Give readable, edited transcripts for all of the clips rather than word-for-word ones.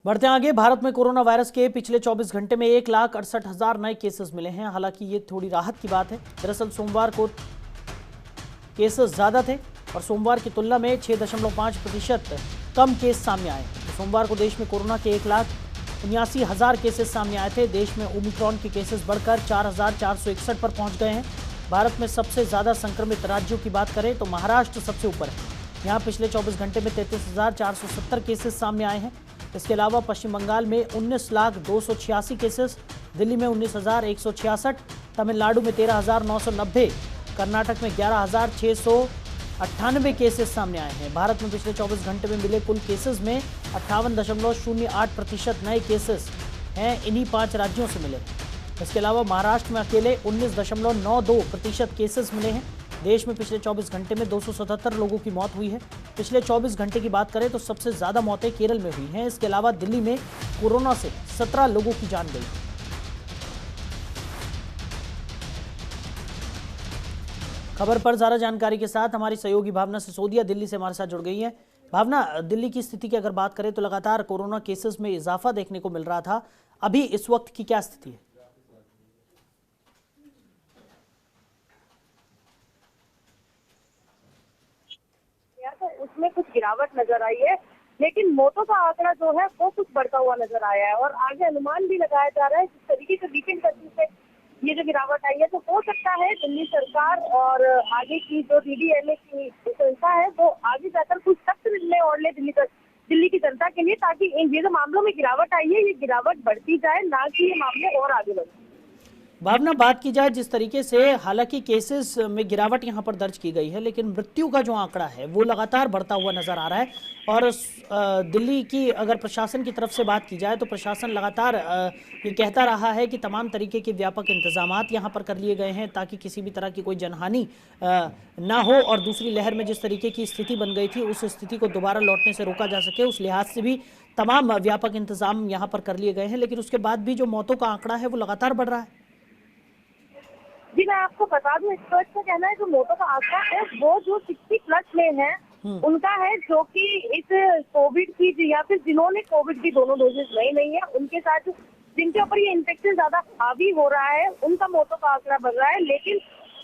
बढ़ते आगे, भारत में कोरोना वायरस के पिछले 24 घंटे में 1,68,000 नए केसेस मिले हैं। हालांकि ये थोड़ी राहत की बात है। दरअसल सोमवार को केसेस ज्यादा थे और सोमवार की तुलना में 6.5% कम केस सामने आए। तो सोमवार को देश में कोरोना के 1,79,000 केसेस सामने आए थे। देश में ओमिक्रॉन के केसेस बढ़कर 4,461 पर पहुंच गए हैं। भारत में सबसे ज्यादा संक्रमित राज्यों की बात करें तो महाराष्ट्र सबसे ऊपर है। यहाँ पिछले 24 घंटे में 33,470 केसेस सामने आए हैं। इसके अलावा पश्चिम बंगाल में 19,286 केसेस, दिल्ली में 19,166, तमिलनाडु में 13,990, कर्नाटक में 11,698 केसेस सामने आए हैं। भारत में पिछले 24 घंटे में मिले कुल केसेस में 58.08% नए केसेस हैं इन्हीं 5 राज्यों से मिले। इसके अलावा महाराष्ट्र में अकेले 19.92% केसेस मिले हैं। देश में पिछले 24 घंटे में 277 लोगों की मौत हुई है। पिछले 24 घंटे की बात करें तो सबसे ज्यादा मौतें केरल में हुई हैं। इसके अलावा दिल्ली में कोरोना से 17 लोगों की जान गई। खबर पर ज्यादा जानकारी के साथ हमारी सहयोगी भावना सिसोदिया दिल्ली से हमारे साथ जुड़ गई हैं। भावना, दिल्ली की स्थिति की अगर बात करें तो लगातार कोरोना केसेस में इजाफा देखने को मिल रहा था। अभी इस वक्त की क्या स्थिति है? तो उसमें कुछ गिरावट नजर आई है, लेकिन मौतों का आंकड़ा जो है वो कुछ बढ़ता हुआ नजर आया है और आगे अनुमान भी लगाया जा रहा है जिस तरीके से वीकेंड कर्फ्यू से ये जो गिरावट आई है तो हो सकता है दिल्ली सरकार और आगे की जो डीडीएमए की संस्था है वो आगे जाकर कुछ सख्त निर्णय और ले दिल्ली की जनता के लिए, ताकि ये जो मामलों में गिरावट आई है ये गिरावट बढ़ती जाए, ना कि ये मामले और आगे बढ़े। भावना, बात की जाए जिस तरीके से हालांकि केसेस में गिरावट यहां पर दर्ज की गई है, लेकिन मृत्यु का जो आंकड़ा है वो लगातार बढ़ता हुआ नजर आ रहा है। और दिल्ली की अगर प्रशासन की तरफ से बात की जाए तो प्रशासन लगातार ये कहता रहा है कि तमाम तरीके के व्यापक इंतजामात यहां पर कर लिए गए हैं ताकि किसी भी तरह की कोई जनहानि ना हो और दूसरी लहर में जिस तरीके की स्थिति बन गई थी उस स्थिति को दोबारा लौटने से रोका जा सके, उस लिहाज से भी तमाम व्यापक इंतजाम यहाँ पर कर लिए गए हैं। लेकिन उसके बाद भी जो मौतों का आंकड़ा है वो लगातार बढ़ रहा है। जी, मैं आपको बता दूं, एक्सपर्ट का कहना है जो मौतों का आंकड़ा है वो जो 60+ में है उनका है, जो कि इस कोविड की या फिर जिन्होंने कोविड की दोनों डोजेज नहीं है उनके साथ जिनके ऊपर ये इन्फेक्शन ज्यादा हावी हो रहा है उनका मौतों का आंकड़ा बढ़ रहा है। लेकिन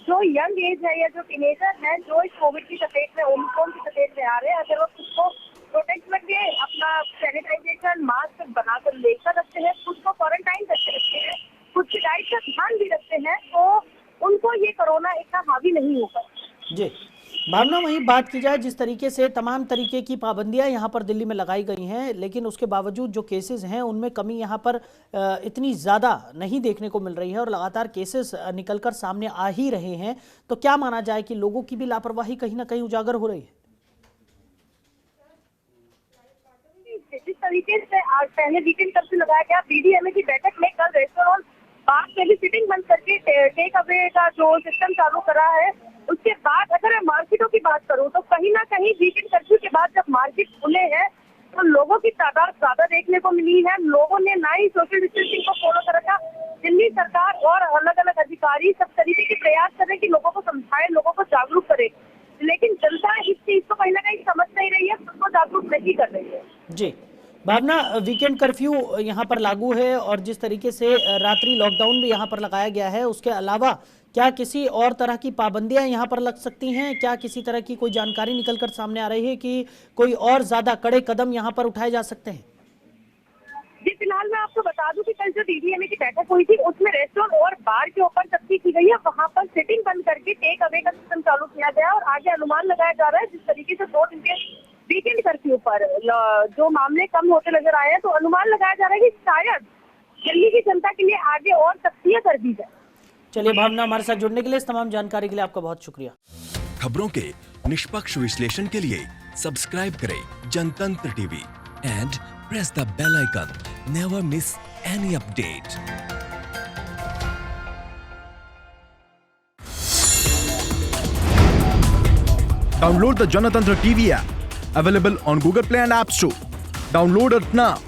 जो यंग एज है या जो टीनेजर है जो इस कोविड की चपेट में ओमिक्रॉन की चपेट में आ रहे हैं, अगर वो खुद को प्रोटेक्ट करके अपना सैनिटाइजेशन मास्क बनाकर लेकर रखते हैं, खुद को क्वारंटाइन करके रखते हैं, खुद की डाइट का ध्यान भी रखते हैं, तो उनको ये कोरोना इतना हावी नहीं होगा। जी भावना, वहीं बात की जाए जिस तरीके से तमाम तरीके की पाबंदियां यहाँ पर दिल्ली में लगाई गई हैं, लेकिन उसके बावजूद जो केसेस हैं उनमें कमी यहाँ पर इतनी ज़्यादा नहीं देखने को मिल रही है और लगातार केसेस निकलकर सामने आ ही रहे हैं। तो क्या माना जाए कि लोगों की भी लापरवाही कहीं ना कहीं उजागर हो रही है? जिस तरीके से आज पहले वीकेंड कर्फ्यू लगाया गया, डीडीएमए की बैठक में कल रेस्टोरेंट बार में भी सिटिंग बंद करके टेक अवे का जो सिस्टम चालू करा है, उसके बाद अगर मैं मार्केटों की बात करूं तो कहीं ना कहीं वीकेंड कर्फ्यू के बाद जब मार्केट खुले हैं तो लोगों की तादाद ज्यादा देखने को मिली है। लोगों ने ना ही सोशल डिस्टेंसिंग को फॉलो कर रखा। दिल्ली सरकार और अलग अलग अधिकारी सब तरीके के प्रयास कर रहे हैं कि लोगों को समझाए, लोगों को जागरूक करे, लेकिन जनता इस चीज को कहीं ना कहीं समझ नहीं रही है, खुद को जागरूक नहीं कर रही है। जी भावना, वीकेंड कर्फ्यू यहाँ पर लागू है और जिस तरीके से रात्रि लॉकडाउन भी यहाँ पर लगाया गया है, उसके अलावा क्या किसी और तरह की पाबंदियां यहाँ पर लग सकती हैं? क्या किसी तरह की कोई जानकारी निकलकर सामने आ रही है कि कोई और ज्यादा कड़े कदम यहाँ पर उठाए जा सकते हैं? जी, फिलहाल मैं आपको बता दूं कि कल जो डीडीएमए की बैठक हुई थी उसमें रेस्टोरेंट और बार के ऊपर सख्ती की गई है। वहां पर सिटिंग बंद करके टेक अवे का सिस्टम चालू किया गया और आगे अनुमान लगाया जा रहा है जिस तरीके से 2 दिन के वीकेंड कर्फ्यू पर जो मामले कम होते नजर आए हैं, तो अनुमान लगाया जा रहा है कि शायद दिल्ली की जनता के लिए आगे और सख्तियां कर दी जाए। चलिए भावना, हमारे साथ जुड़ने के लिए, इस तमाम जानकारी के लिए आपका बहुत शुक्रिया। खबरों के निष्पक्ष विश्लेषण के लिए सब्सक्राइब करें Janatantra TV and press the bell icon. Never miss any update. Download the Janatantra TV app, available on Google Play and App Store. Download it now.